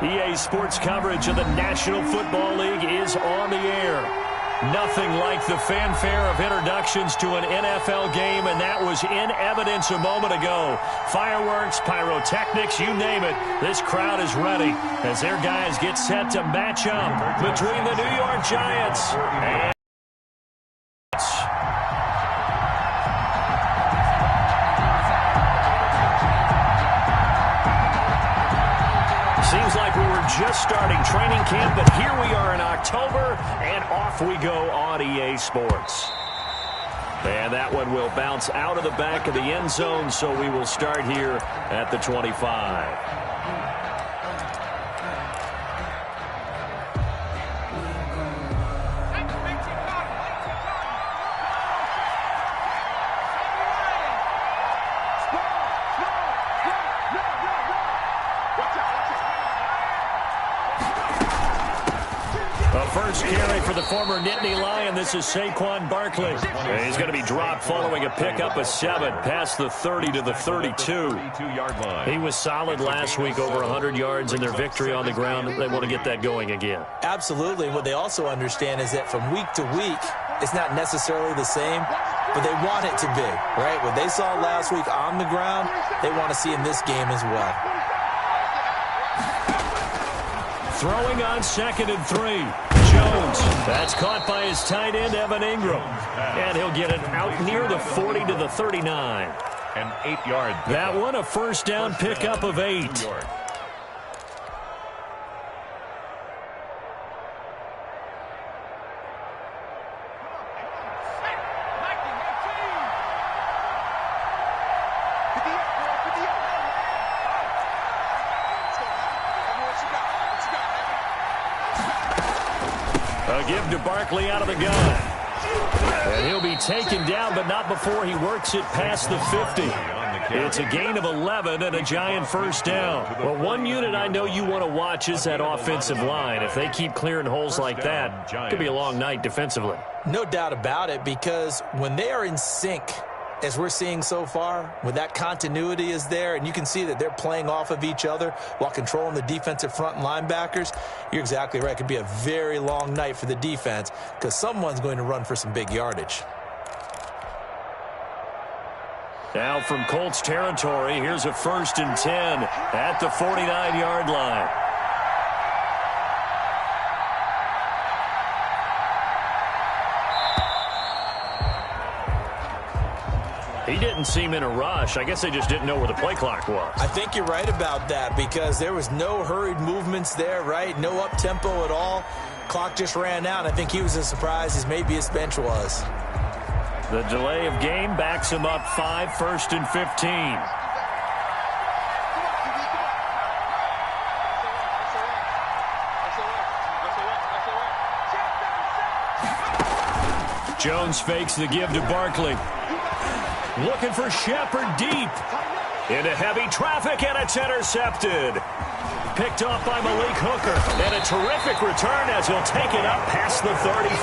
EA Sports coverage of the National Football League is on the air. Nothing like the fanfare of introductions to an NFL game, and that was in evidence a moment ago. Fireworks, pyrotechnics, you name it. This crowd is ready as their guys get set to match up between the New York Giants and seems like we were just starting training camp, but here we are in October, and off we go on EA Sports. And that one will bounce out of the back of the end zone, so we will start here at the 25. First carry for the former Nittany Lion. This is Saquon Barkley. He's going to be dropped following a pickup of 7 past the 30 to the 32. He was solid last week, over 100 yards in their victory on the ground. They want to get that going again. Absolutely. What they also understand is that from week to week, it's not necessarily the same, but they want it to be, right? What they saw last week on the ground, they want to see in this game as well. Throwing on 2nd and 3. Jones. That's caught by his tight end, Evan Ingram. And he'll get it out near the 40 to the 39. An 8-yard. That one a first down pickup of 8. Give to Barkley out of the gun. And he'll be taken down, but not before he works it past the 50. It's a gain of 11 and a Giant first down. Well, one unit I know you want to watch is that offensive line. If they keep clearing holes like that, it could be a long night defensively. No doubt about it, because when they are in sync, as we're seeing so far, when that continuity is there and you can see that they're playing off of each other while controlling the defensive front linebackers, you're exactly right. It could be a very long night for the defense because someone's going to run for some big yardage. Now from Colts territory, here's a 1st and 10 at the 49-yard line. He didn't seem in a rush. I guess they just didn't know where the play clock was. I think you're right about that because there was no hurried movements there, right? No up-tempo at all. Clock just ran out. I think he was as surprised as maybe his bench was. The delay of game backs him up 5, 1st and 15. Jones fakes the give to Barkley. Looking for Shepard deep. Into heavy traffic, and it's intercepted. Picked off by Malik Hooker. And a terrific return as he'll take it up past the 35.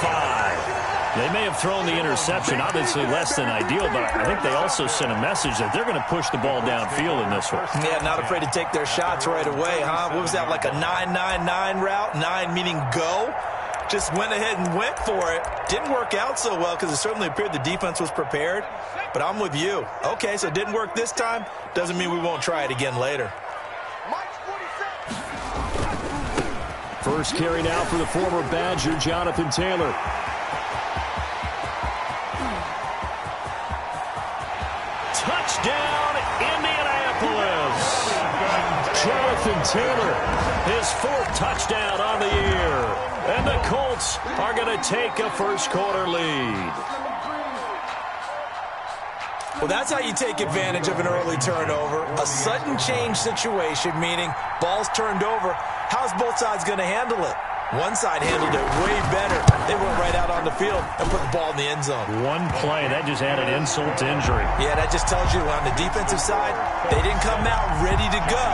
They may have thrown the interception, obviously less than ideal, but I think they also sent a message that they're going to push the ball downfield in this one. Yeah, not afraid to take their shots right away, huh? What was that, like a 9-9-9 route? 9 meaning go? Just went ahead and went for it. Didn't work out so well because it certainly appeared the defense was prepared. But I'm with you. Okay, so it didn't work this time. Doesn't mean we won't try it again later. First carry now for the former Badger, Jonathan Taylor. Touchdown, Indianapolis. Jonathan Taylor, his 4th touchdown on the year. And the Colts are going to take a first-quarter lead. Well, that's how you take advantage of an early turnover. A sudden change situation, meaning ball's turned over. How's both sides going to handle it? One side handled it way better. They went right out on the field and put the ball in the end zone. One play, that just added insult to injury. Yeah, that just tells you on the defensive side, they didn't come out ready to go,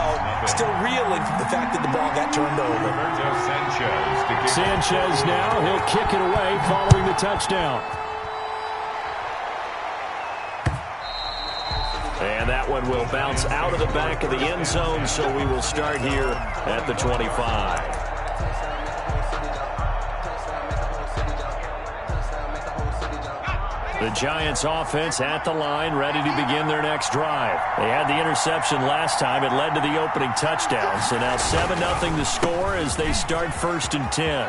still reeling from the fact that the ball got turned over. Sanchez now, he'll kick it away following the touchdown. And that one will bounce out of the back of the end zone, so we will start here at the 25. The Giants offense at the line, ready to begin their next drive. They had the interception last time. It led to the opening touchdown. So now 7-0 to score as they start 1st and 10.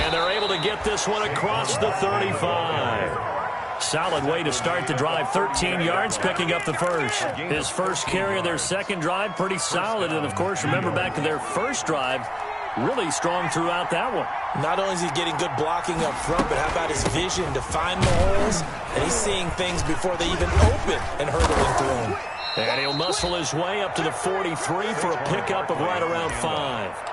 And they're able to get this one across the 35. Solid way to start the drive. 13 yards, picking up the first. His first carry of their second drive, pretty solid. And, of course, remember back to their first drive, really strong throughout that one. Not only is he getting good blocking up front, but how about his vision to find the holes? And he's seeing things before they even open and hurdling through them. And he'll muscle his way up to the 43 for a pickup of right around 5.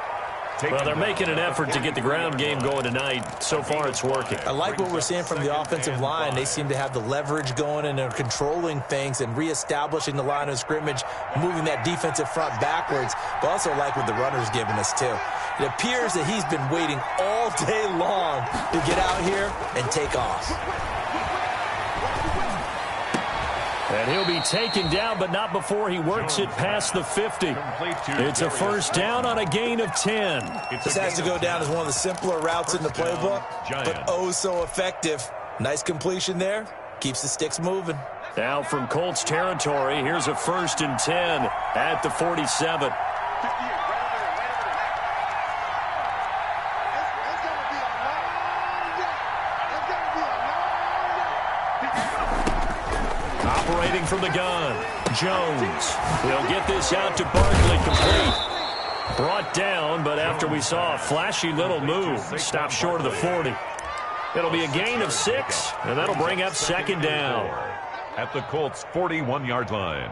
Well, they're making an effort to get the ground game going tonight. So far, it's working. I like what we're seeing from the offensive line. They seem to have the leverage going, and they're controlling things and reestablishing the line of scrimmage, moving that defensive front backwards. But also like what the runner's giving us, too. It appears that he's been waiting all day long to get out here and take off. And he'll be taken down, but not before he works it past the 50. It's a first down on a gain of 10. This has to go down as one of the simpler routes in the playbook, but oh so effective. Nice completion there. Keeps the sticks moving. Now from Colts territory, here's a 1st and 10 at the 47. Operating from the gun, Jones. He'll get this out to Barkley, complete. Brought down, but after we saw a flashy little move, stopped short of the 40. It'll be a gain of 6, and that'll bring up 2nd down. At the Colts' 41-yard line.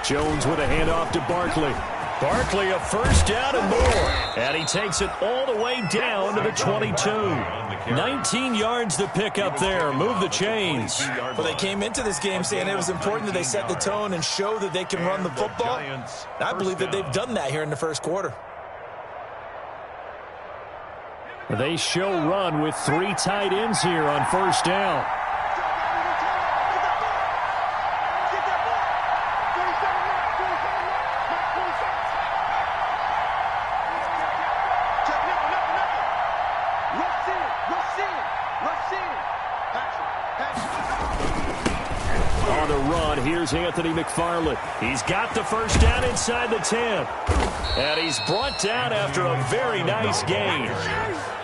Jones with a handoff to Barkley. Barkley a first down and more. And he takes it all the way down to the 22. 19 yards to pick up there. Move the chains. Well, they came into this game saying it was important that they set the tone and show that they can run the football. And I believe that they've done that here in the first quarter. They show run with 3 tight ends here on first down. Here's Anthony McFarland. He's got the first down inside the 10. And he's brought down after a very nice gain.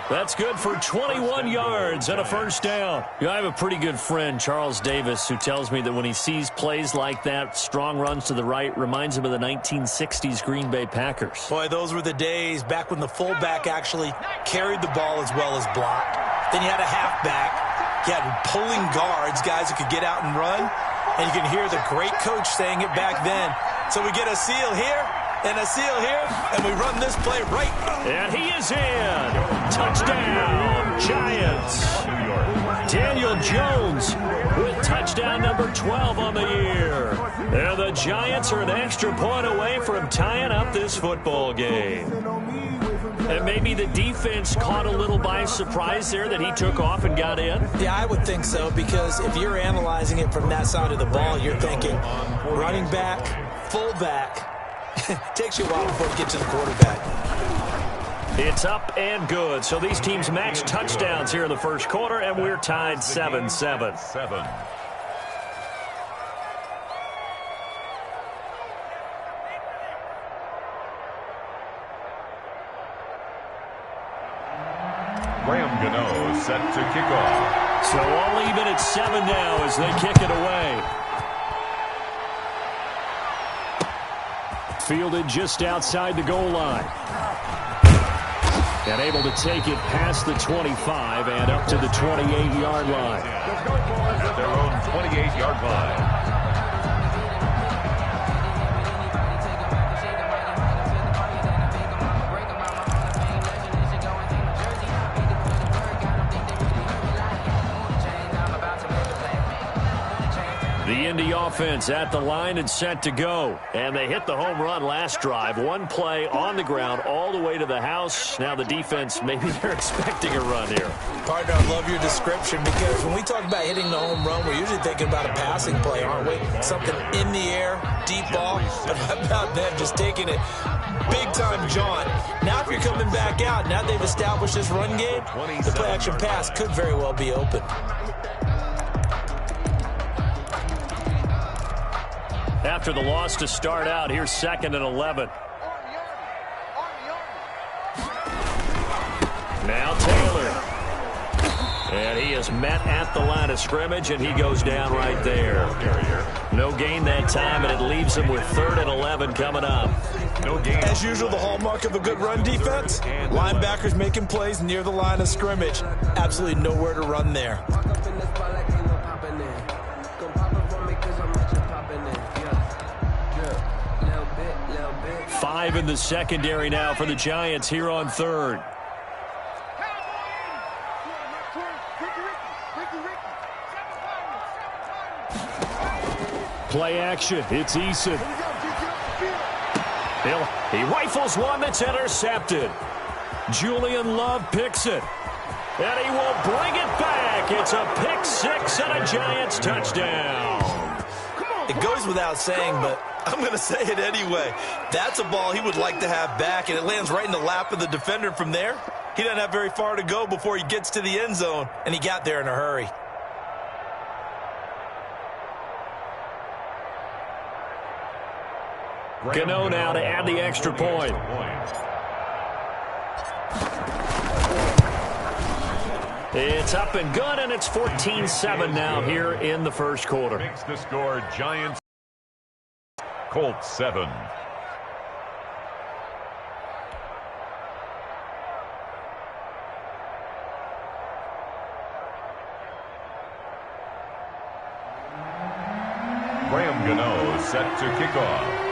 That's good for 21 yards and a first down. You know, I have a pretty good friend, Charles Davis, who tells me that when he sees plays like that, strong runs to the right, reminds him of the 1960s Green Bay Packers. Boy, those were the days back when the fullback actually carried the ball as well as blocked. Then you had a halfback. You had pulling guards, guys who could get out and run. And you can hear the great coach saying it back then. So we get a seal here and a seal here, and we run this play right. And he is in. Touchdown, Giants. Daniel Jones with touchdown number 12 on the year. And the Giants are an extra point away from tying up this football game. And maybe the defense caught a little by surprise there that he took off and got in. Yeah, I would think so, because if you're analyzing it from that side of the ball, you're thinking running back, fullback. Takes you a while before it gets to the quarterback. It's up and good. So these teams match touchdowns here in the first quarter, and we're tied 7-7. Set to kick off. So all even at 7 now as they kick it away. Fielded just outside the goal line. And able to take it past the 25 and up to the 28-yard line. At their own 28-yard line. The The Indy offense at the line and set to go. And they hit the home run last drive. One play on the ground all the way to the house. Now the defense, maybe they're expecting a run here. Partner, I love your description because when we talk about hitting the home run, we're usually thinking about a passing play, aren't we? Something in the air, deep ball. But how about them just taking it big-time jaunt? Now if you're coming back out, now they've established this run game, the play-action pass could very well be open. After the loss to start out, here's 2nd and 11. Now Taylor. And he is met at the line of scrimmage, and he goes down right there. No gain that time, and it leaves him with 3rd and 11 coming up. No gain. As usual, the hallmark of a good run defense, linebackers making plays near the line of scrimmage. Absolutely nowhere to run there. 5 in the secondary now for the Giants here on 3rd. Play action. It's Eason. He rifles one that's intercepted. Julian Love picks it. And he will bring it back. It's a pick 6 and a Giants touchdown. It goes without saying, but I'm going to say it anyway. That's a ball he would like to have back, and it lands right in the lap of the defender from there. He doesn't have very far to go before he gets to the end zone, and he got there in a hurry. Gano now to add the extra point. It's up and good, and it's 14-7 now here in the first quarter. Makes the score Giants, Colts 7. Graham Gano set to kick off.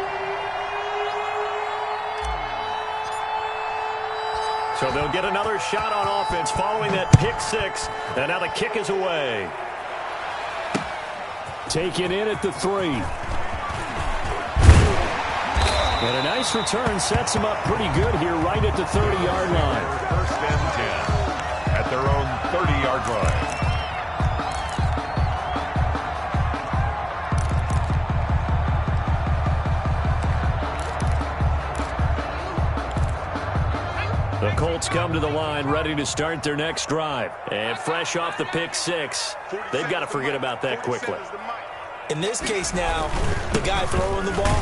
So they'll get another shot on offense following that pick 6. And now the kick is away. Taken in at the 3. And a nice return sets him up pretty good here right at the 30-yard line. 1st and 10 at their own 30-yard line. The Colts come to the line ready to start their next drive. And fresh off the pick 6, they've got to forget about that quickly. In this case now, the guy throwing the ball,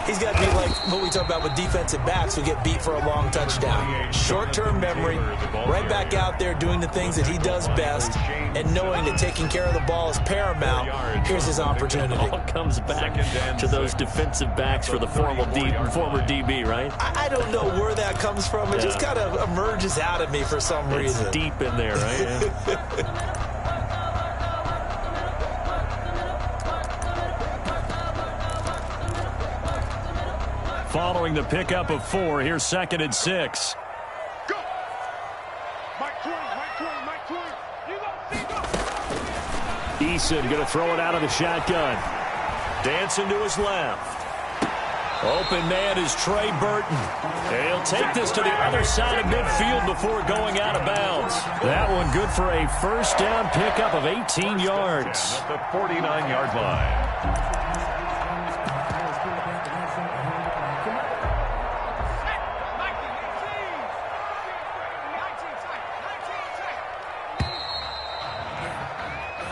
he's got to be like what we talk about with defensive backs who get beat for a long touchdown. Short-term memory, right back out there doing the things that he does best, and knowing that taking care of the ball is paramount. Here's his opportunity. It all comes back to those defensive backs for the former DB, right? I don't know where that comes from. It just kind of emerges out of me for some reason. It's deep in there, right? Yeah. Following the pickup of 4, here's 2nd and 6. Go! Mike 20. Eason going to throw it out of the shotgun. Dancing to his left. Open man is Trey Burton. And he'll take this to the other side of midfield before going out of bounds. That one good for a first down pickup of 18 yards. At the 49-yard line.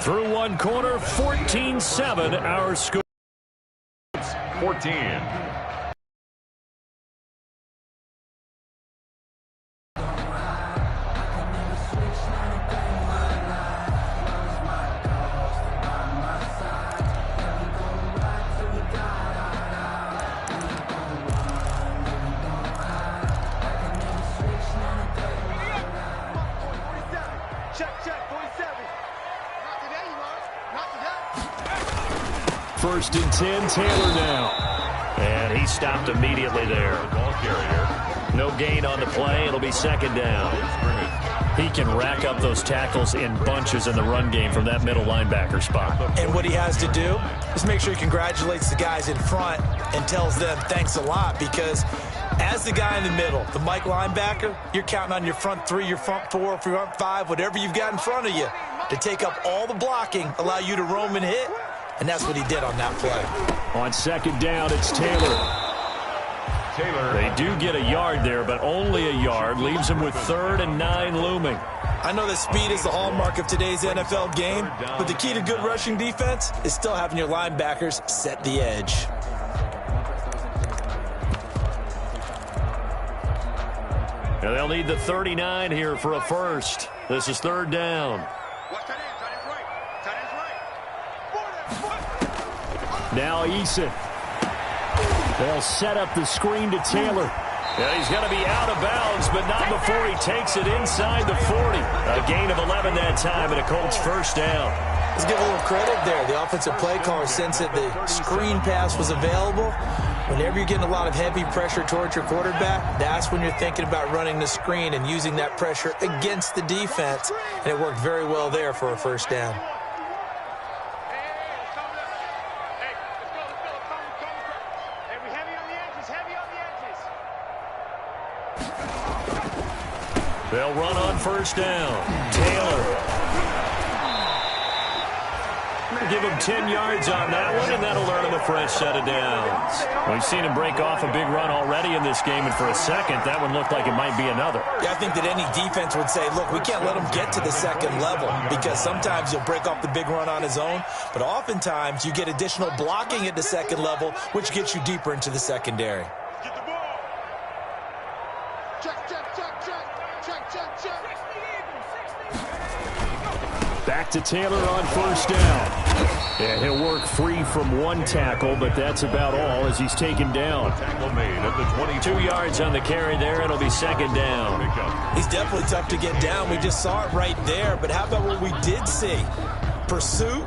Through one quarter, 14-7, our score. 14. First and 10, Taylor now. And he stopped immediately there. Ball carrier. No gain on the play. It'll be 2nd down. He can rack up those tackles in bunches in the run game from that middle linebacker spot. And what he has to do is make sure he congratulates the guys in front and tells them thanks a lot, because as the guy in the middle, the Mike linebacker, you're counting on your front three, your front four, your front five, whatever you've got in front of you to take up all the blocking, allow you to roam and hit, and that's what he did on that play. On second down, it's Taylor. They do get a yard there, but only a yard. Leaves them with 3rd and 9 looming. I know that speed is the hallmark of today's NFL game, but the key to good rushing defense is still having your linebackers set the edge. And they'll need the 39 here for a first. This is 3rd down. Now Eason. They'll set up the screen to Taylor. And he's going to be out of bounds, but not before he takes it inside the 40. A gain of 11 that time, and a Colts first down. Let's give a little credit there. The offensive play caller sensed that the screen pass was available. Whenever you're getting a lot of heavy pressure towards your quarterback, that's when you're thinking about running the screen and using that pressure against the defense. And it worked very well there for a first down. They'll run on first down. Taylor. Give him 10 yards on that one, and that'll earn him a fresh set of downs. We've seen him break off a big run already in this game, and for a second, that one looked like it might be another. Yeah, I think that any defense would say, look, we can't let him get to the second level, because sometimes he'll break off the big run on his own, but oftentimes you get additional blocking at the second level, which gets you deeper into the secondary. Get the ball. Check. Back to Taylor on first down. And he'll work free from one tackle, but that's about all as he's taken down. Tackle made at the 22. 2 yards on the carry there. It'll be second down. He's definitely tough to get down. We just saw it right there. But how about what we did see? Pursuit,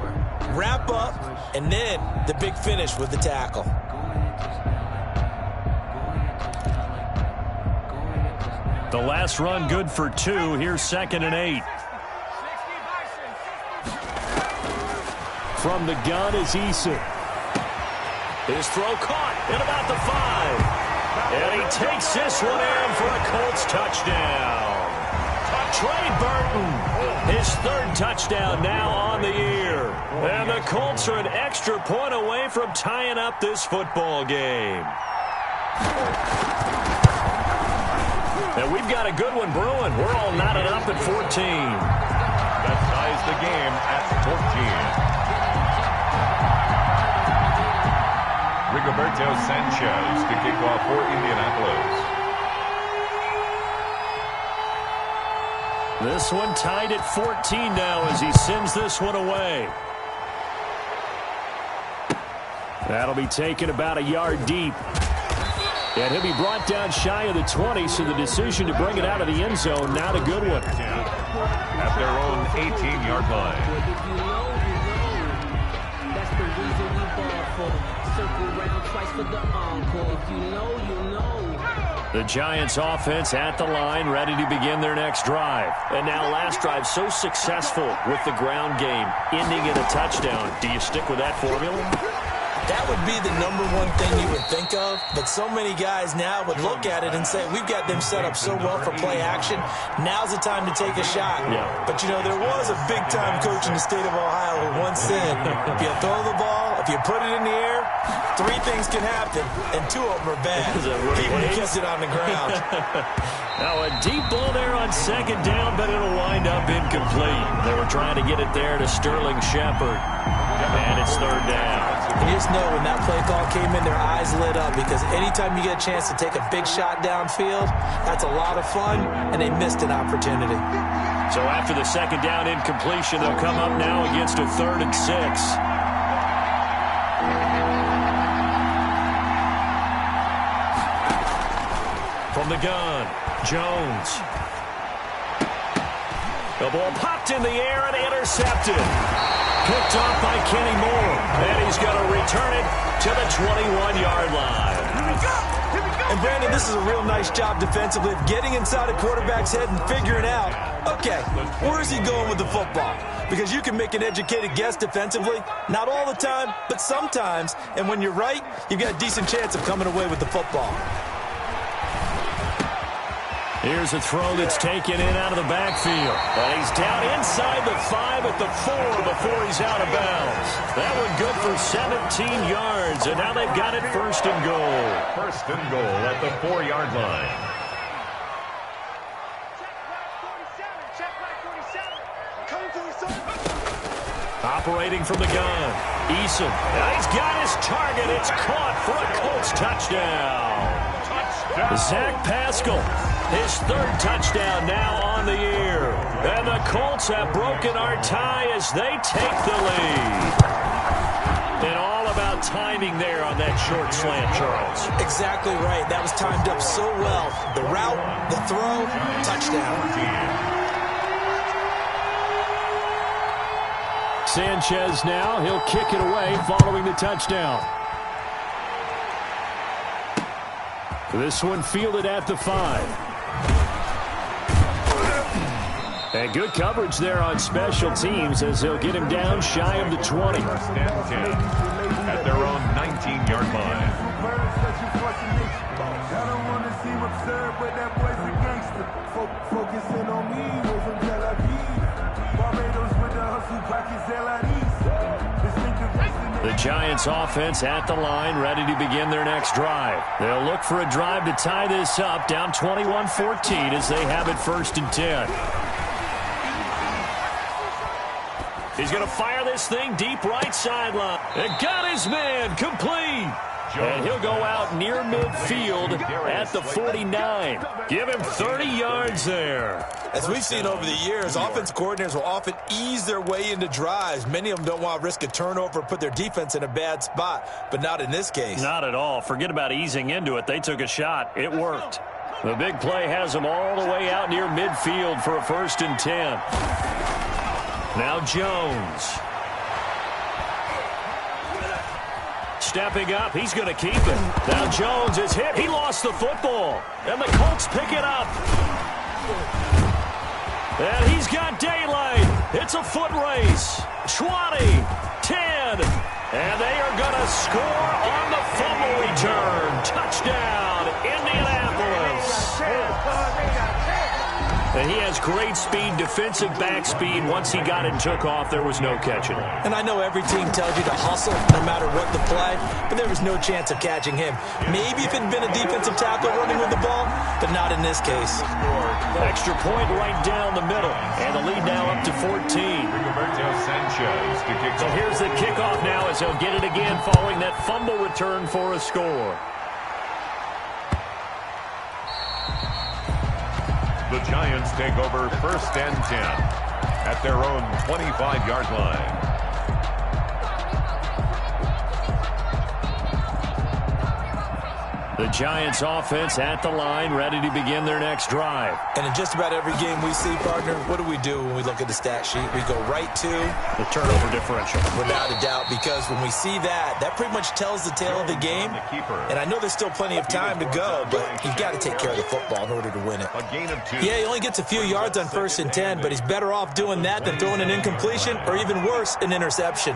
wrap up, and then the big finish with the tackle. The last run good for 2. Here's 2nd and 8. From the gun is Eason. His throw caught at about the 5. And he takes this one in for a Colts touchdown. Trey Burton, his 3rd touchdown now on the year. And the Colts are an extra point away from tying up this football game. And we've got a good one brewing. We're all knotted up at 14. That ties the game at 14. Rigoberto Sanchez to kick off for Indianapolis. This one tied at 14 now as he sends this one away. That'll be taken about a yard deep. And he'll be brought down shy of the 20, so the decision to bring it out of the end zone, not a good one. At their own 18-yard line. The Giants offense at the line, ready to begin their next drive. And now last drive so successful with the ground game, ending in a touchdown. Do you stick with that formula? That would be the #1 thing you would think of, but so many guys now would look at it and say, we've got them set up so well for play action, now's the time to take a shot. Yeah. But, you know, there was a big-time coach in the state of Ohio who once said, if you throw the ball, if you put it in the air, 3 things can happen, and 2 of them are bad. People kiss it on the ground. Now a deep ball there on second down, but it'll wind up incomplete. They were trying to get it there to Sterling Shepard, and it's 3rd down. And you just know when that play call came in, their eyes lit up, because anytime you get a chance to take a big shot downfield, that's a lot of fun, and they missed an opportunity. So after the second down incompletion, they'll come up now against a 3rd and 6. From the gun, Jones. The ball popped in the air and intercepted. Picked off by Kenny Moore. And he's going to return it to the 21-yard line. Here we go! And, Brandon, this is a real nice job defensively of getting inside a quarterback's head and figuring out, okay, where is he going with the football? Because you can make an educated guess defensively, not all the time, but sometimes. And when you're right, you've got a decent chance of coming away with the football. Here's a throw that's taken in out of the backfield. And he's down inside the 5 at the 4 before he's out of bounds. That one good for 17 yards, and now they've got it first and goal. First and goal at the 4-yard line. Operating from the gun, Eason. Now he's got his target. It's caught for a Colts touchdown. Zach Pascal, his 3rd touchdown now on the year. And the Colts have broken our tie as they take the lead. And all about timing there on that short slant, Charles. Exactly right. That was timed up so well. The route, the throw, touchdown. Sanchez now, he'll kick it away following the touchdown. This one fielded at the 5. And good coverage there on special teams as they'll get him down shy of the 20. First and 10 at their own 19-yard line. The Giants offense at the line, ready to begin their next drive. They'll look for a drive to tie this up, down 21-14 as they have it first and 10. He's going to fire this thing deep right sideline. And got his man complete. And he'll go out near midfield at the 49. Give him 30 yards there. As we've seen over the years, offense coordinators will often ease their way into drives. Many of them don't want to risk a turnover or put their defense in a bad spot, but not in this case. Not at all. Forget about easing into it. They took a shot. It worked. The big play has them all the way out near midfield for a first and 10. Now Jones. Stepping up, he's going to keep it. Now Jones is hit. He lost the football. And the Colts pick it up. And he's got daylight. It's a foot race. 20, 10. And they are going to score on the fumble return. Touchdown, Indianapolis. And he has great speed, defensive back speed. Once he got it and took off, there was no catching him. And I know every team tells you to hustle no matter what the play, but there was no chance of catching him. Maybe if it had been a defensive tackle running with the ball, but not in this case. Extra point right down the middle. And the lead now up to 14. Sanchez to kick So here's the kickoff now as they'll get it again following that fumble return for a score. The Giants take over first and 10 at their own 25-yard line. The Giants offense at the line, ready to begin their next drive. And in just about every game we see, partner, what do we do when we look at the stat sheet? We go right to the turnover differential. Without a doubt, because when we see that, that pretty much tells the tale of the game. And I know there's still plenty of time to go, but you've got to take care of the football in order to win it. A gain of 2. Yeah, he only gets a few yards on first and 10, but he's better off doing that than throwing an incompletion or even worse, an interception.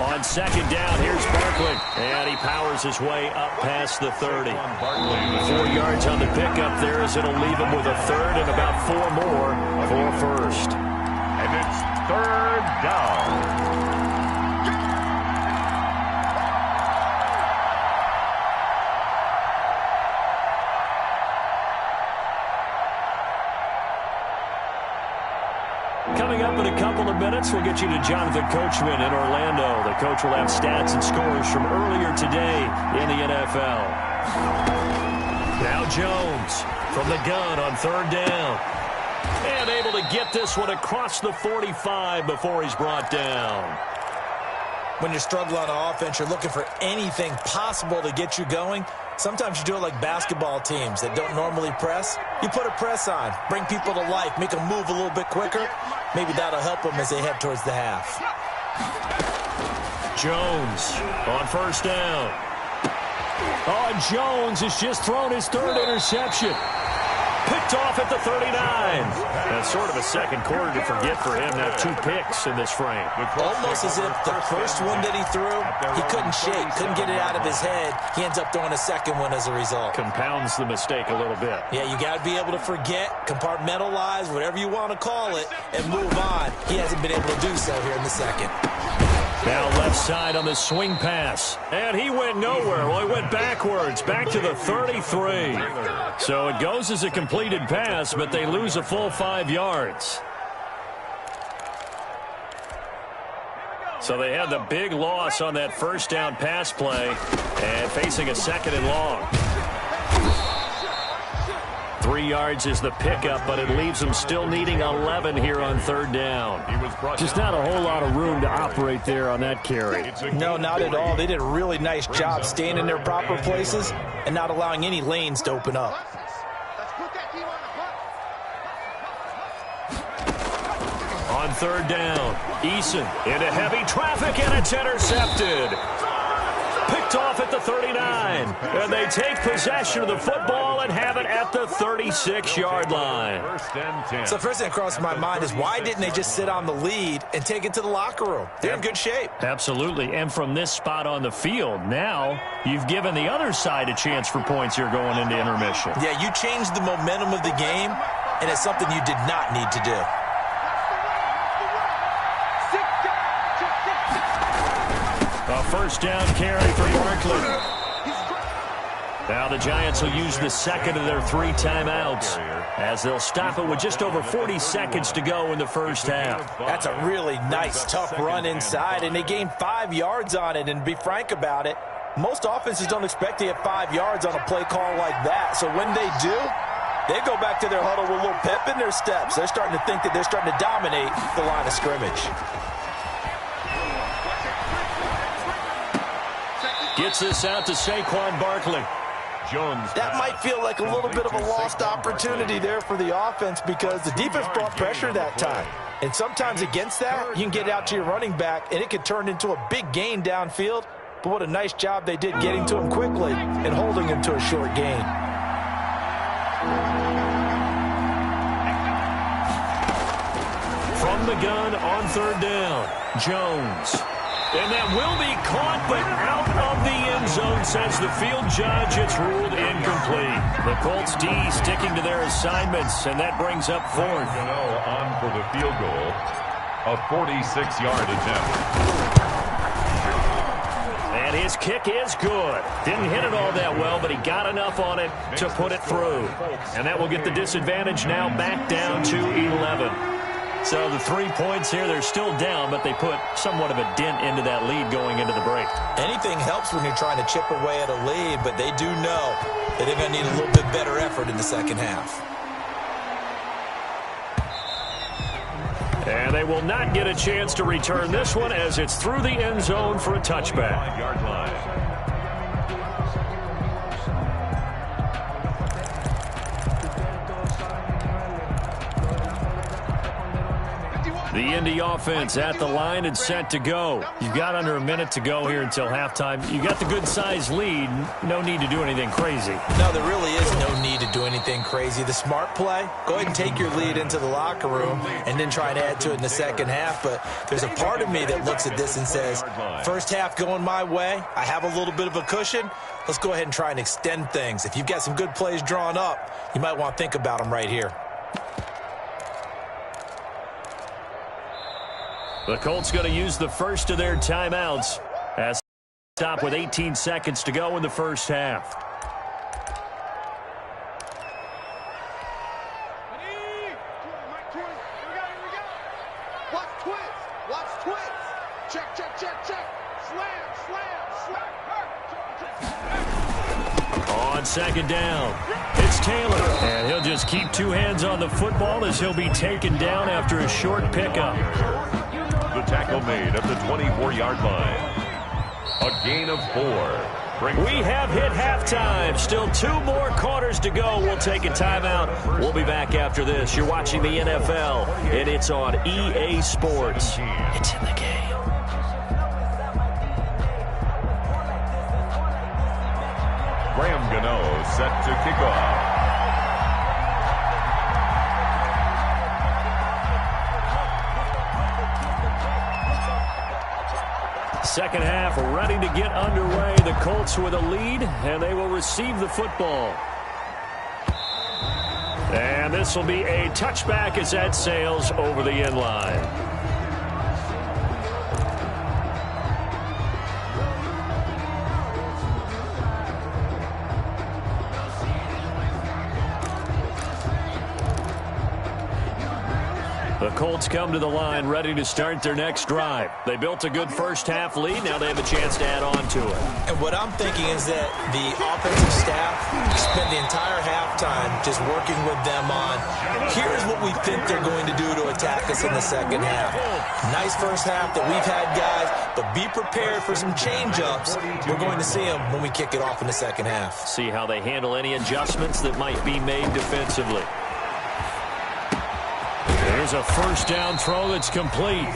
On second down, here's Barkley. And he powers his way up past the 30. 4 yards on the pickup there as it'll leave him with a third and about 4 more for first. And it's third down. Coming up in a couple of minutes, we'll get you to Jonathan Coachman in Orlando. The coach will have stats and scores from earlier today in the NFL. Now Jones from the gun on third down. And able to get this one across the 45 before he's brought down. When you're struggling on offense, you're looking for anything possible to get you going. Sometimes you do it like basketball teams that don't normally press. You put a press on, bring people to life, make them move a little bit quicker. Maybe that'll help them as they head towards the half. Jones on first down. Oh, Jones has just thrown his third interception. Picked off at the 39. That's sort of a second quarter to forget for him. Now 2 picks in this frame. Almost as if the first one that he threw, he couldn't shake, couldn't get it out of his head. He ends up throwing a second one as a result. Compounds the mistake a little bit. Yeah, you got to be able to forget, compartmentalize, whatever you want to call it, and move on. He hasn't been able to do so here in the second. Now left side on the swing pass. And he went nowhere. Well, he went backwards, back to the 33. So it goes as a completed pass, but they lose a full 5 yards. So they had the big loss on that first down pass play and facing a second and long. 3 yards is the pickup, but it leaves them still needing 11 here on third down. Just not a whole lot of room to operate there on that carry. No, not at all. They did a really nice job staying in their proper places and not allowing any lanes to open up. On third down, Eason into heavy traffic, and it's intercepted. Picked off at the 39, and they take possession of the football and have it at the 36-yard line. So first thing that crossed my mind is why didn't they just sit on the lead and take it to the locker room? They're in good shape. Absolutely, and from this spot on the field, now you've given the other side a chance for points here going into intermission. Yeah, you changed the momentum of the game, and it's something you did not need to do. A first down carry for Barkley. Now the Giants will use the second of their 3 timeouts as they'll stop it with just over 40 seconds to go in the first half. That's a really nice, tough run inside, and they gained 5 yards on it. And to be frank about it, most offenses don't expect to get 5 yards on a play call like that. So when they do, they go back to their huddle with a little pep in their steps. They're starting to think that they're starting to dominate the line of scrimmage. Gets this out to Saquon Barkley. That might feel like a little bit of a lost opportunity there for the offense because the defense brought pressure that time. And sometimes against that, you can get out to your running back, and it can turn into a big gain downfield. But what a nice job they did getting to him quickly and holding him to a short gain. From the gun on third down, Jones. And that will be caught, but out of the end zone, says the field judge. It's ruled incomplete. The Colts D sticking to their assignments, and that brings up fourth. On for the field goal, a 46-yard attempt. And his kick is good. Didn't hit it all that well, but he got enough on it to put it through. And that will get the disadvantage now back down to 11. So the 3 points here, they're still down, but they put somewhat of a dent into that lead going into the break. Anything helps when you're trying to chip away at a lead, but they do know that they're going to need a little bit better effort in the second half. And they will not get a chance to return this one as it's through the end zone for a touchback. 5-yard line. The Indy offense at the line and set to go. You've got under a minute to go here until halftime. You got the good-sized lead. No need to do anything crazy. No, there really is no need to do anything crazy. The smart play, go ahead and take your lead into the locker room and then try and add to it in the second half. But there's a part of me that looks at this and says, first half going my way, I have a little bit of a cushion. Let's go ahead and try and extend things. If you've got some good plays drawn up, you might want to think about them right here. The Colts going to use the first of their timeouts as stop with 18 seconds to go in the first half. Watch twist. Check. Slam. On second down, it's Taylor. And he'll just keep 2 hands on the football as he'll be taken down after a short pickup. The tackle made at the 24-yard line. A gain of 4. We have hit halftime. Still 2 more quarters to go. We'll take a timeout. We'll be back after this. You're watching the NFL, and it's on EA Sports. It's in the game. Graham Gano set to kick off. Second half ready to get underway. The Colts with a lead, and they will receive the football. And this will be a touchback as that sails over the end line. The Colts come to the line ready to start their next drive. They built a good first half lead. Now they have a chance to add on to it. And what I'm thinking is that the offensive staff spent the entire halftime just working with them on, here's what we think they're going to do to attack us in the second half. Nice first half that we've had, guys, but be prepared for some change-ups. We're going to see them when we kick it off in the second half. See how they handle any adjustments that might be made defensively. There's a first down throw that's complete.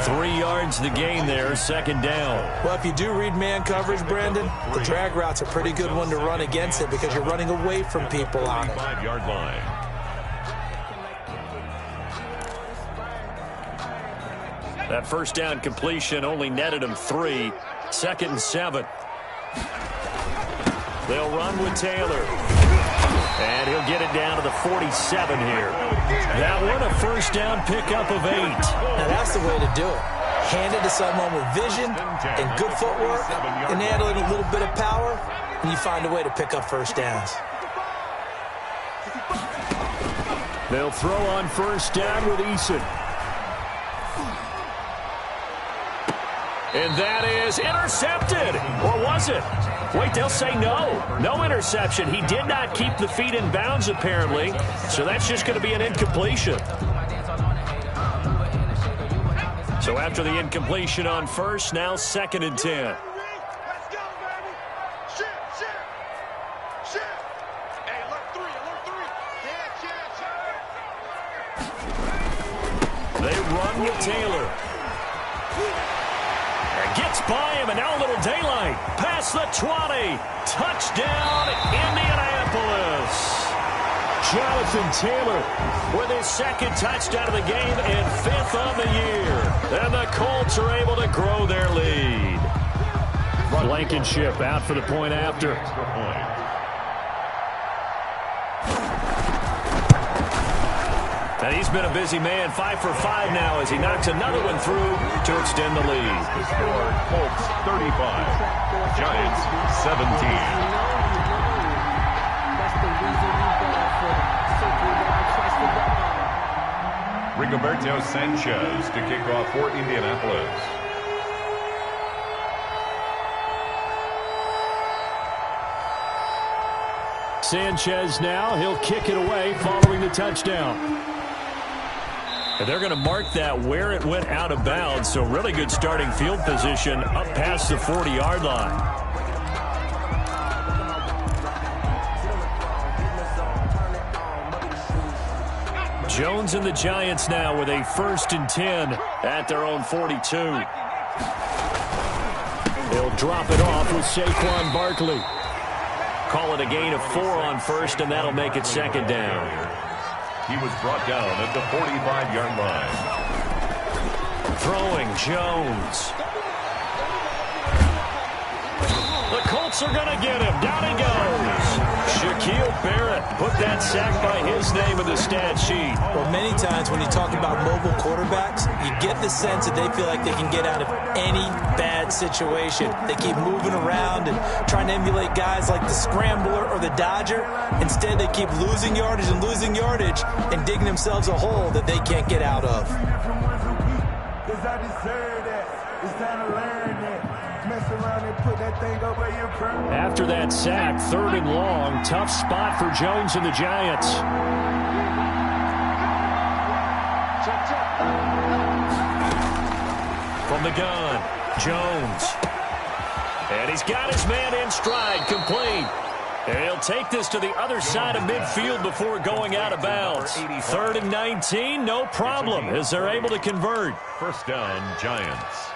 3 yards the gain there, second down. Well, if you do read man coverage, Brandon, the drag route's a pretty good one to run against it because you're running away from people on it. 5-yard line. That first down completion only netted him 3. 2nd and 7. They'll run with Taylor. And he'll get it down to the 47 here. That one a first down pickup of 8. Now that's the way to do it. Hand it to someone with vision and good footwork, and add a little bit of power, and you find a way to pick up first downs. They'll throw on first down with Eason. And that is intercepted. Or was it? Wait, they'll say no. No interception. He did not keep the feet in bounds, apparently. So that's just going to be an incompletion. So after the incompletion on first, now 2nd and 10. Let's go, baby. Shift. Shift. Hey, alert 3. Yeah. They run with Taylor. Gets by him, and now a little daylight. Past the 20. Touchdown, Indianapolis. Jonathan Taylor with his 2nd touchdown of the game and 5th on the year. And the Colts are able to grow their lead. Blankenship out for the point after. And he's been a busy man, 5 for 5 now as he knocks another one through to extend the lead. The score, Colts 35, Giants 17. Rigoberto Sanchez to kick off for Indianapolis. Sanchez now, he'll kick it away following the touchdown. And they're going to mark that where it went out of bounds, so really good starting field position up past the 40-yard line. Jones and the Giants now with a 1st and 10 at their own 42. They'll drop it off with Saquon Barkley. Call it a gain of 4 on first, and that'll make it 2nd down. He was brought down at the 45-yard line. Throwing Jones. The Colts are going to get him. Down he goes. Shaquille Barrett put that sack by his name in the stat sheet. Well, many times when you talk about mobile quarterbacks, you get the sense that they feel like they can get out of any bad situation. They keep moving around and trying to emulate guys like the Scrambler or the Dodger. Instead, they keep losing yardage and digging themselves a hole that they can't get out of. After that sack, 3rd and long, tough spot for Jones and the Giants. From the gun, Jones. And he's got his man in stride, complete. And he'll take this to the other side of midfield before going out of bounds. 3rd and 19, no problem, as they're able to convert. First down, Giants.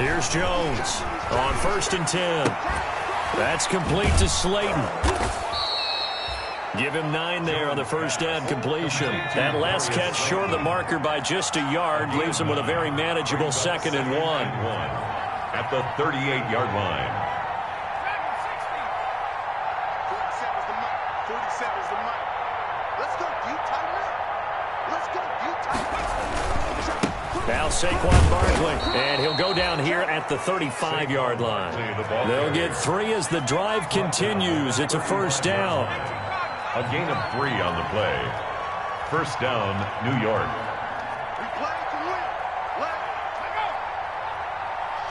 Here's Jones on 1st and 10. That's complete to Slayton. Give him 9 there on the first down completion. That last catch short of the marker by just a yard leaves him with a very manageable 2nd and 1. At the 38-yard line. 47's the mic. 47's the mic. Let's go, deep tight now. Let's go, deep tight. Now Saquon Barkley, and he'll go down here at the 35-yard line. They'll get 3 as the drive continues. It's a first down. A gain of 3 on the play. First down, New York. We play to win. Let's go.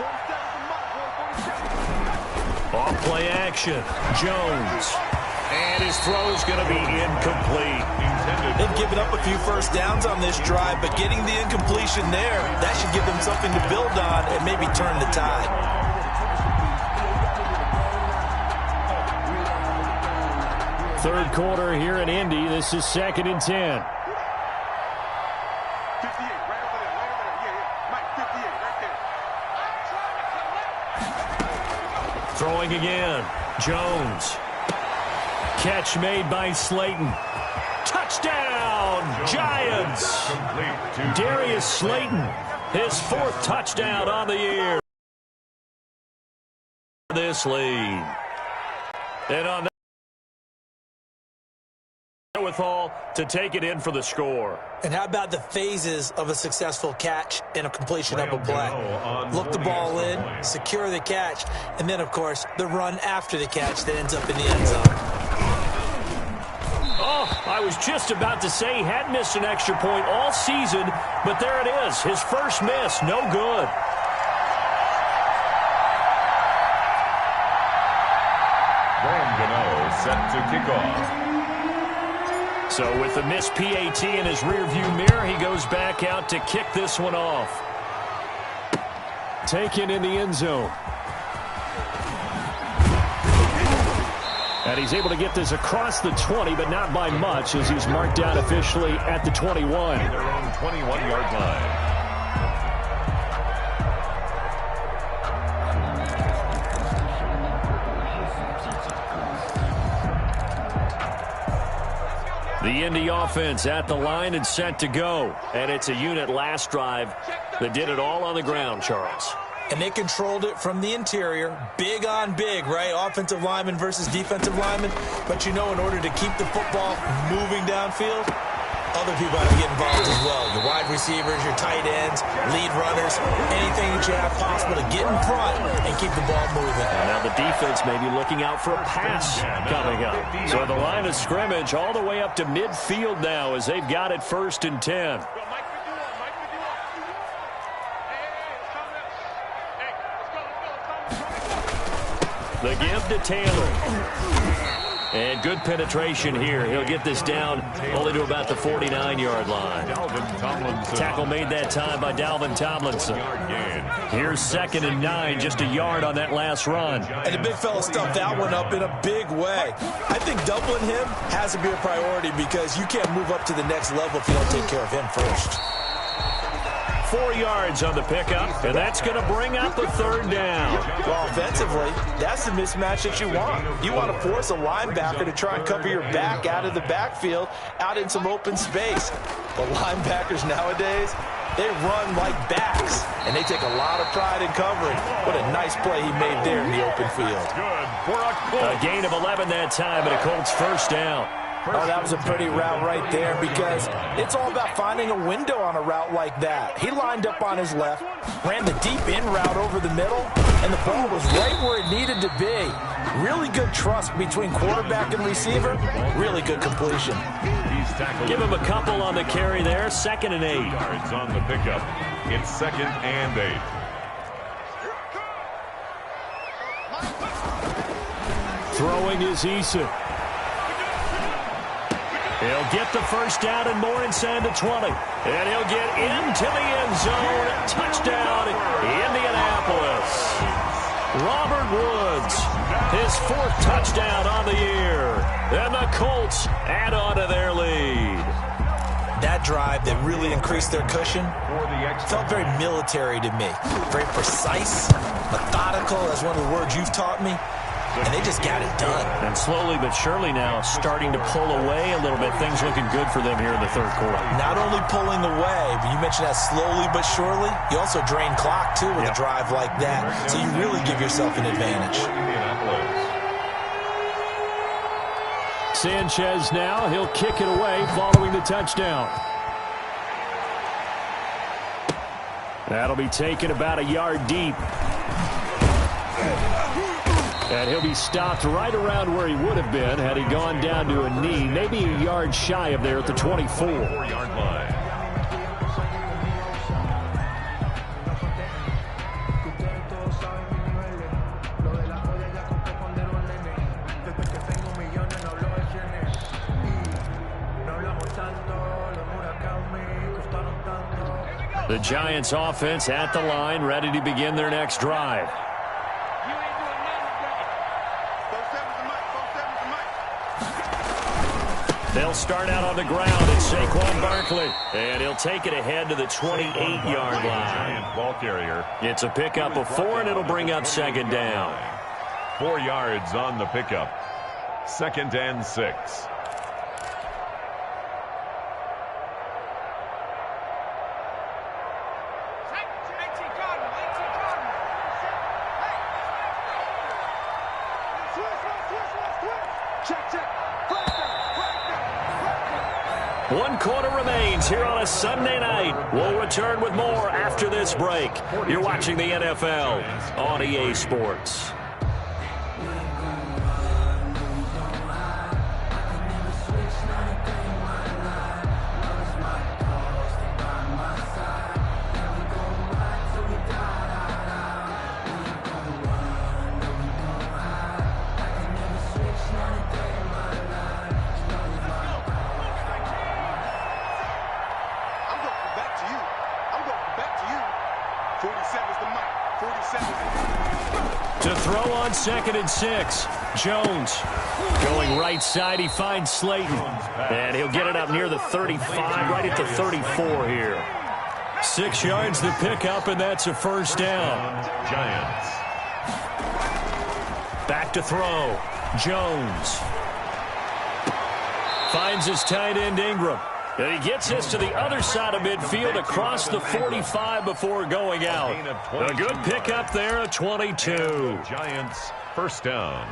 47's the mic, boy. 47. Off-play action. Jones. And his throw is going to be incomplete. They've given up a few first downs on this drive, but getting the incompletion there, that should give them something to build on and maybe turn the tide. Third quarter here in Indy. This is 2nd and 10. 58, right over there, right over there. Yeah. Mike, 58, right there. Throwing again. Jones. Catch made by Slayton. Touchdown, Giants. Darius Slayton, his 4th touchdown on the year. This lead. And on that withal to take it in for the score. And how about the phases of a successful catch and a completion of a play? Look the ball in, secure the catch, and then, of course, the run after the catch that ends up in the end zone. Oh, I was just about to say he hadn't missed an extra point all season, but there it is. His first miss, no good. Graham Gano set to kick off. So with the missed PAT in his rearview mirror, he goes back out to kick this one off. Taken in the end zone. And he's able to get this across the 20, but not by much, as he's marked down officially at the 21. Their own 21-yard line. The Indy offense at the line and set to go. And it's a unit last drive that did it all on the ground, Charles. And they controlled it from the interior, big on big, right? Offensive lineman versus defensive lineman. But, you know, in order to keep the football moving downfield, other people have to get involved as well. Your wide receivers, your tight ends, lead runners, anything that you have possible to get in front and keep the ball moving. Now the defense may be looking out for a pass coming up. So the line of scrimmage all the way up to midfield now as they've got it 1st and 10. The give to Taylor. And good penetration here. He'll get this down only to about the 49-yard line. Tackle made that time by Dalvin Tomlinson. Here's 2nd and 9, just a yard on that last run. And the big fella stuffed that one up in a big way. I think doubling him has to be a priority because you can't move up to the next level if you don't take care of him first. 4 yards on the pickup, and that's going to bring up a 3rd down. Well, offensively, that's the mismatch that you want. You want to force a linebacker to try and cover your back out of the backfield, out in some open space. The linebackers nowadays, they run like backs, and they take a lot of pride in covering. What a nice play he made there in the open field. A gain of 11 that time, and a Colts first down. Oh, that was a pretty route right there because it's all about finding a window on a route like that. He lined up on his left, ran the deep in route over the middle, and the ball was right where it needed to be. Really good trust between quarterback and receiver. Really good completion. Give him a couple on the carry there. 2nd and 8. Yards on the pickup. It's 2nd and 8. Throwing is Issa. He'll get the first down and more inside the 20. And he'll get into the end zone. Touchdown, Indianapolis. Robert Woods, his 4th touchdown on the year. And the Colts add on to their lead. That drive that really increased their cushion felt very military to me. Very precise, methodical, that's one of the words you've taught me. And they just got it done. And slowly but surely now starting to pull away a little bit. Things looking good for them here in the 3rd quarter. Not only pulling away, but you mentioned that slowly but surely. You also drain clock, too, with a drive like that. So you really give yourself an advantage. Sanchez now. He'll kick it away following the touchdown. That'll be taken about a yard deep. And he'll be stopped right around where he would have been had he gone down to a knee, maybe a yard shy of there at the 24-yard line. The Giants offense at the line, ready to begin their next drive. They'll start out on the ground. It's Saquon Barkley. And he'll take it ahead to the 28-yard line. Ball carrier. It's a pickup of 4, and it'll bring up 2nd down. 4 yards on the pickup. 2nd and 6. One quarter remains here on a Sunday night. We'll return with more after this break. You're watching the NFL on EA Sports. To throw on 2nd and 6. Jones going right side. He finds Slayton. And he'll get it up near the 35, right at the 34 here. 6 yards to pick up, and that's a first down. Giants. Back to throw. Jones finds his tight end Ingram. And he gets this to the other side of midfield across the 45 before going out. A good pickup there at 22. Giants first down.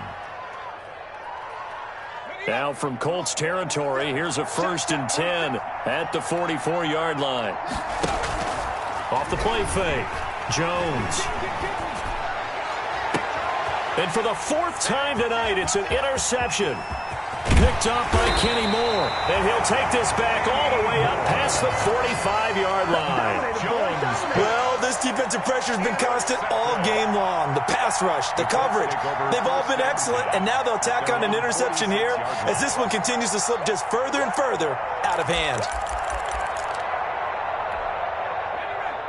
Now from Colts territory, here's a 1st and 10 at the 44-yard line. Off the play fake. Jones. And for the 4th time tonight, it's an interception. Picked up by Kenny Moore. And he'll take this back all the way up past the 45-yard line. Well, this defensive pressure has been constant all game long. The pass rush, the coverage, they've all been excellent. And now they'll tack on an interception here as this one continues to slip just further and further out of hand.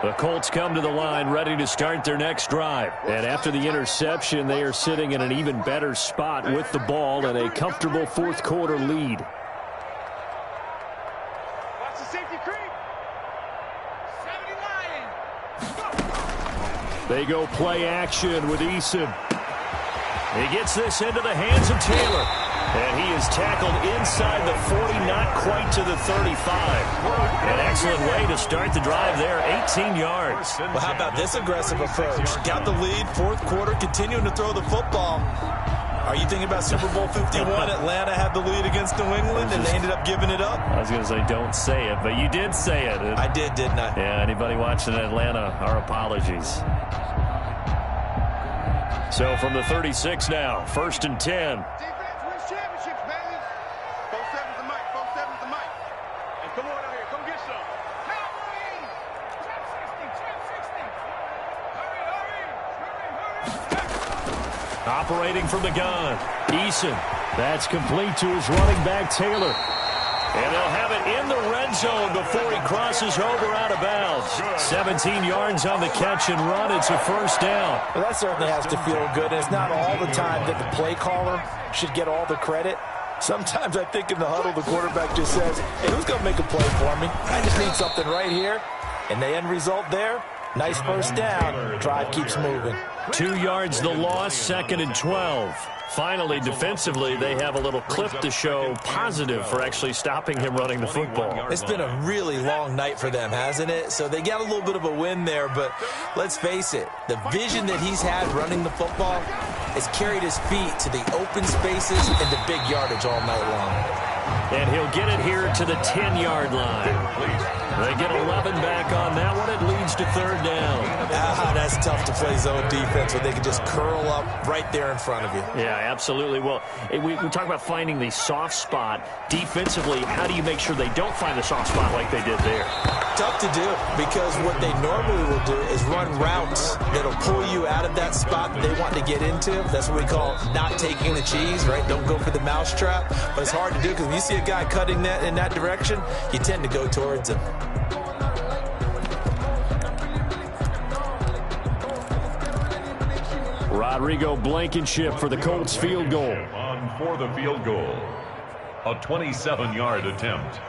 The Colts come to the line ready to start their next drive. And after the interception, they are sitting in an even better spot with the ball and a comfortable 4th quarter lead. Watch the safety creep. 79. They go play action with Eason. He gets this into the hands of Taylor. And he is tackled inside the 40, not quite to the 35. An excellent way to start the drive there, 18 yards. Well, how about this aggressive approach? Got the lead, 4th quarter, continuing to throw the football. Are you thinking about Super Bowl 51? Atlanta had the lead against New England, and they ended up giving it up? I was going to say don't say it, but you did say it. I did, didn't I? Yeah, anybody watching Atlanta, our apologies. So from the 36 now, 1st and 10. Defense wins championships, baby. 4-7's the mic. 4-7's the mic. And come on out here. Come get some. Hurry! Trap 60. Trap 60. Hurry! Operating from the gun, Eason. That's complete to his running back, Taylor. And they'll have it in the red zone before he crosses over out of bounds. 17 yards on the catch and run. It's a first down. Well, that certainly has to feel good. And it's not all the time that the play caller should get all the credit. Sometimes I think in the huddle, the quarterback just says, hey, who's going to make a play for me? I just need something right here. And the end result there, nice first down. Drive keeps moving. 2 yards the loss, 2nd and 12. Finally, defensively, they have a little clip to show positive for actually stopping him running the football. It's been a really long night for them, hasn't it? So they got a little bit of a win there, but let's face it, the vision that he's had running the football has carried his feet to the open spaces and the big yardage all night long. And he'll get it here to the 10-yard line. They get 11 back on that one. It leads to 3rd down. That's tough to play zone defense when they can just curl up right there in front of you. Yeah, absolutely. Well, we talk about finding the soft spot. Defensively, how do you make sure they don't find the soft spot like they did there? Tough to do, because what they normally will do is run routes that'll pull you out of that spot that they want to get into. That's what we call not taking the cheese, right? Don't go for the mousetrap. But it's hard to do because when you see a guy cutting that in that direction, you tend to go towards him. Rodrigo Blankenship for the Colts field goal. On for the field goal. A 27-yard attempt.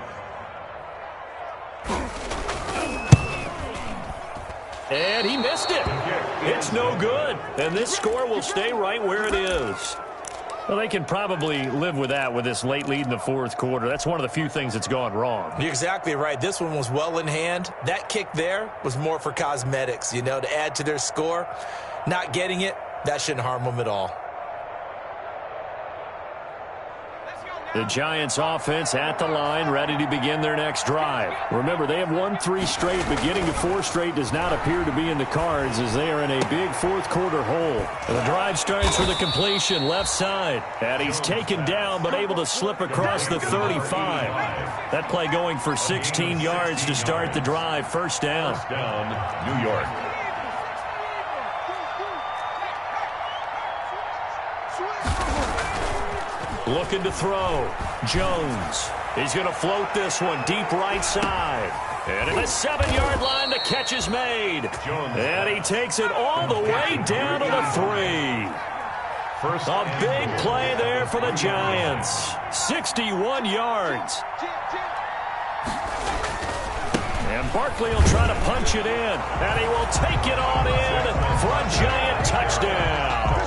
And he missed it. It's no good. And this score will stay right where it is. Well, they can probably live with that with this late lead in the 4th quarter. That's one of the few things that's gone wrong. You're exactly right. This one was well in hand. That kick there was more for cosmetics, you know, to add to their score. Not getting it, that shouldn't harm them at all. The Giants offense at the line, ready to begin their next drive. Remember, they have won 3 straight, but getting to 4 straight does not appear to be in the cards as they are in a big 4th quarter hole. The drive starts with a completion left side. And he's taken down, but able to slip across the 35. That play going for 16 yards to start the drive. First down. First down, New York. Looking to throw. Jones. He's going to float this one deep right side. And at the 7-yard line, the catch is made. And he takes it all the way down to the 3. A big play there for the Giants. 61 yards. And Barkley will try to punch it in. And he will take it on in for a Giant touchdown.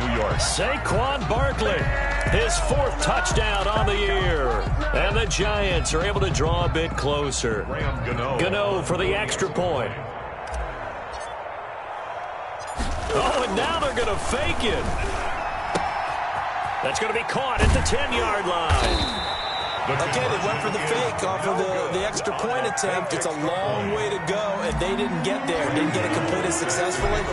New York. Saquon Barkley. His 4th touchdown on the year. And the Giants are able to draw a bit closer. Gano for the extra point. Oh, and now they're going to fake it. That's going to be caught at the 10-yard line. Okay, they went for the fake off of the extra point attempt. It's a long way to go, and they didn't get there. Didn't get it completed successfully.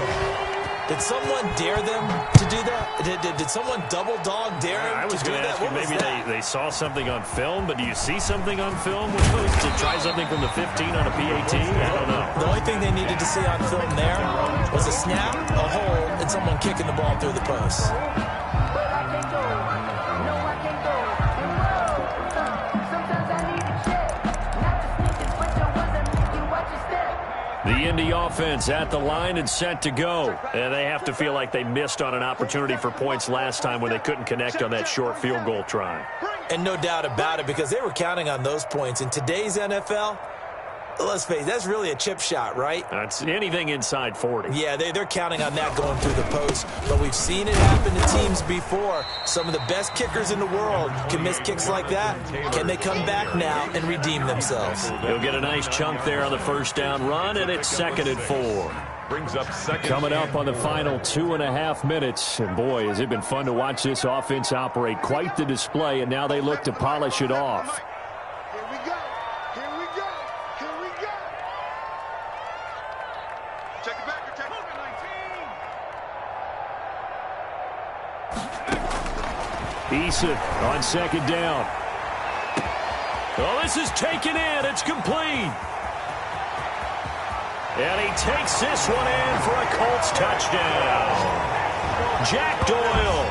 Did someone dare them to do that? Did someone double dog dare them I was to do going to that? ask you, maybe they saw something on film, but do you see something on film with those to try something from the 15 on a PAT? I don't know. The only thing they needed to see on film there was a snap, a hole, and someone kicking the ball through the post. The Indy offense at the line and set to go. And they have to feel like they missed on an opportunity for points last time when they couldn't connect on that short field goal try. And no doubt about it, because they were counting on those points. In today's NFL, let's face it, that's really a chip shot, right? That's anything inside 40. Yeah, they're counting on that going through the post. But we've seen it happen to teams before. Some of the best kickers in the world can miss kicks like that. Can they come back now and redeem themselves? He'll get a nice chunk there on the first down run, and it's 2nd and 4. Brings up second. Coming up on the final 2.5 minutes. And boy, has it been fun to watch this offense operate. Quite the display, and now they look to polish it off. Here we go. Here we go. Here we go. Check it back. Check it. 19. Issa on second down. Oh, this is taken in. It's complete. And he takes this one in for a Colts touchdown. Jack Doyle,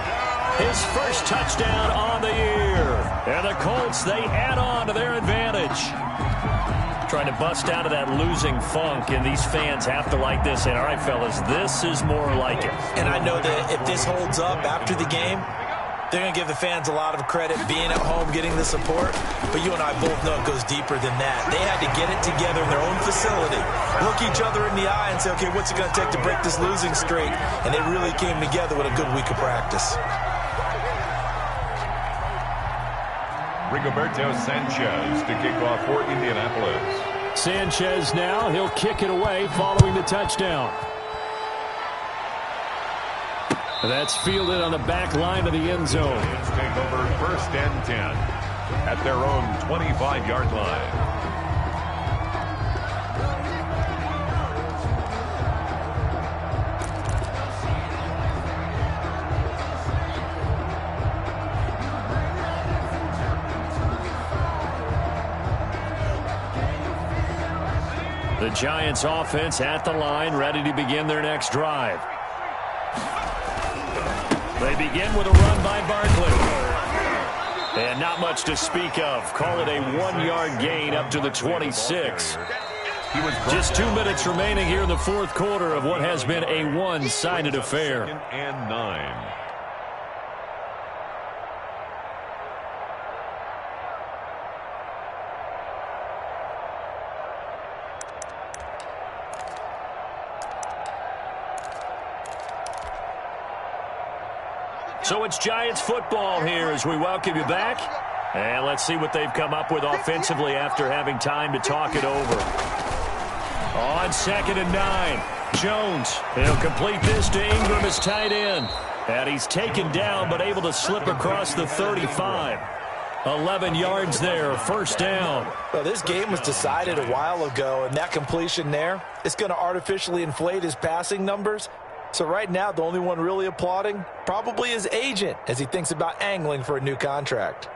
his first touchdown on the year. And the Colts, they add on to their advantage. Trying to bust out of that losing funk, and these fans have to like this. And all right, fellas, this is more like it. And I know that if this holds up after the game, they're going to give the fans a lot of credit being at home, getting the support. But you and I both know it goes deeper than that. They had to get it together in their own facility, look each other in the eye and say, okay, what's it going to take to break this losing streak? And they really came together with a good week of practice. Rigoberto Sanchez to kick off for Indianapolis. Sanchez now, he'll kick it away following the touchdown. That's fielded on the back line of the end zone. Lions take over first and 10 at their own 25-yard line. The Giants offense at the line, ready to begin their next drive. They begin with a run by Barkley. And not much to speak of. Call it a 1-yard gain up to the 26. Just 2 minutes remaining here in the fourth quarter of what has been a one-sided affair. Second and 9. So it's Giants football here as we welcome you back. And let's see what they've come up with offensively after having time to talk it over. On second and 9, Jones. He'll complete this to Ingram as tight end. And he's taken down but able to slip across the 35. 11 yards there, first down. Well, this game was decided a while ago, and that completion there, it's going to artificially inflate his passing numbers. So right now, the only one really applauding probably his agent as he thinks about angling for a new contract.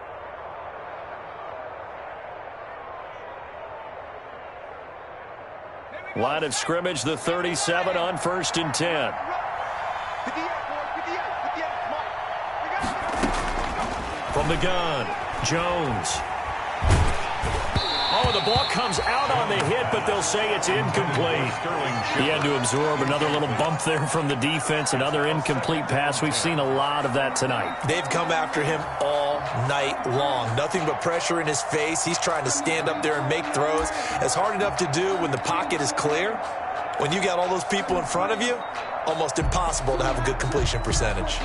Line of scrimmage, the 37 on first and 10. From the gun, Jones. Oh, the ball comes out on the hit, but they'll say it's incomplete. He had to absorb another little bump there from the defense, another incomplete pass. We've seen a lot of that tonight. They've come after him all night long. Nothing but pressure in his face. He's trying to stand up there and make throws. It's hard enough to do when the pocket is clear. When you got all those people in front of you, almost impossible to have a good completion percentage.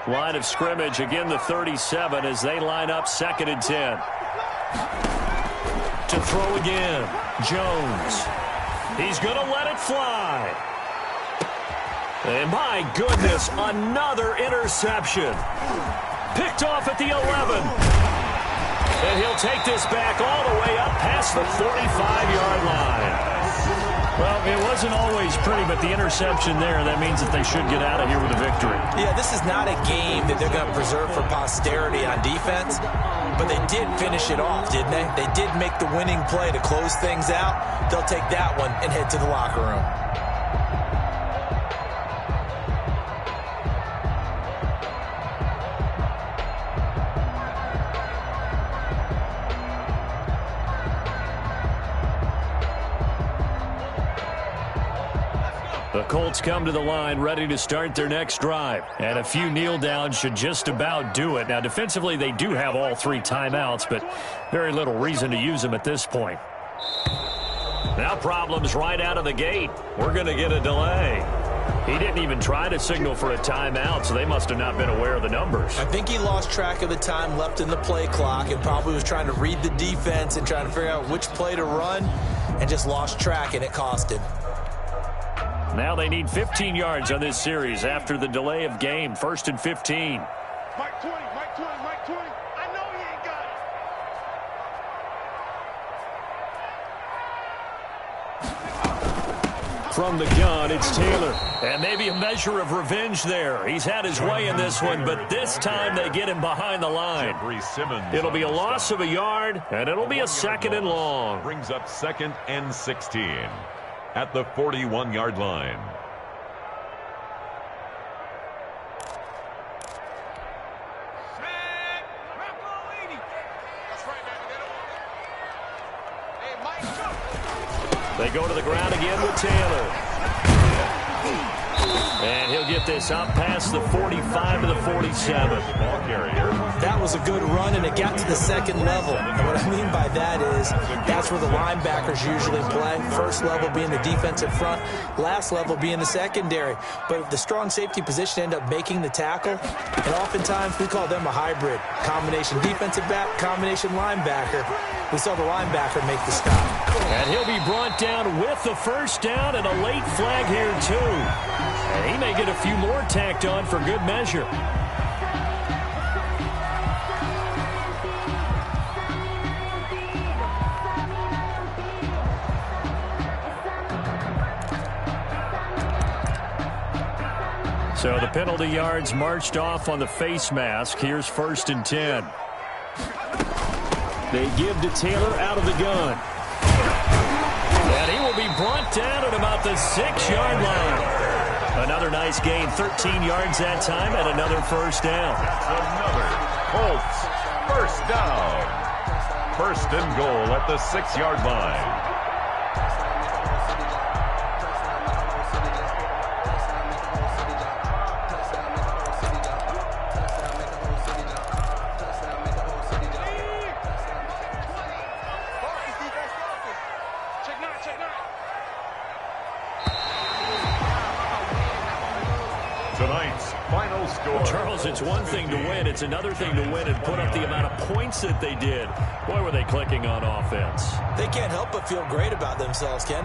Line of scrimmage, again the 37 as they line up second and 10. To throw again, Jones. He's going to let it fly. And my goodness, another interception. Picked off at the 11. And he'll take this back all the way up past the 45-yard line. Well, it wasn't always pretty, but the interception there, that means that they should get out of here with a victory. Yeah, this is not a game that they're going to preserve for posterity on defense, but they did finish it off, didn't they? They did make the winning play to close things out. They'll take that one and head to the locker room. The Colts come to the line ready to start their next drive. And a few kneel downs should just about do it. Now, defensively, they do have all 3 timeouts, but very little reason to use them at this point. Now problems right out of the gate. We're going to get a delay. He didn't even try to signal for a timeout, so they must have not been aware of the numbers. I think he lost track of the time left in the play clock and probably was trying to read the defense and trying to figure out which play to run and just lost track, and it cost him. Now they need 15 yards on this series after the delay of game. 1st and 15. Mike 20, Mike 20, Mike 20. I know he ain't got it. From the gun, it's Taylor. And maybe a measure of revenge there. He's had his way in this one, but this time they get him behind the line. It'll be a loss of a yard, and it'll be a 2nd and long. Brings up 2nd and 16 at the 41-yard line. They go to the ground again with Taylor. And he'll get this up past the 45 to the 47. Ball carrier. That was a good run, and it got to the 2nd level. And what I mean by that is that's where the linebackers usually play. First level being the defensive front, last level being the secondary. But the strong safety position end up making the tackle, and oftentimes we call them a hybrid. Combination defensive back, combination linebacker. We saw the linebacker make the stop. And he'll be brought down with the 1st down and a late flag here, too. And he may get a few more tacked on for good measure. So the penalty yards marched off on the face mask. Here's 1st and 10. They give to Taylor out of the gun. And he will be brought down at about the 6-yard line. Another nice gain, 13 yards that time, and another 1st down. Another Colts 1st down. 1st and goal at the 6-yard line. Tonight's final score. Charles, it's one thing to win. It's another thing to win and put up the amount of points that they did. Boy, were they clicking on offense. They can't help but feel great about themselves, Ken.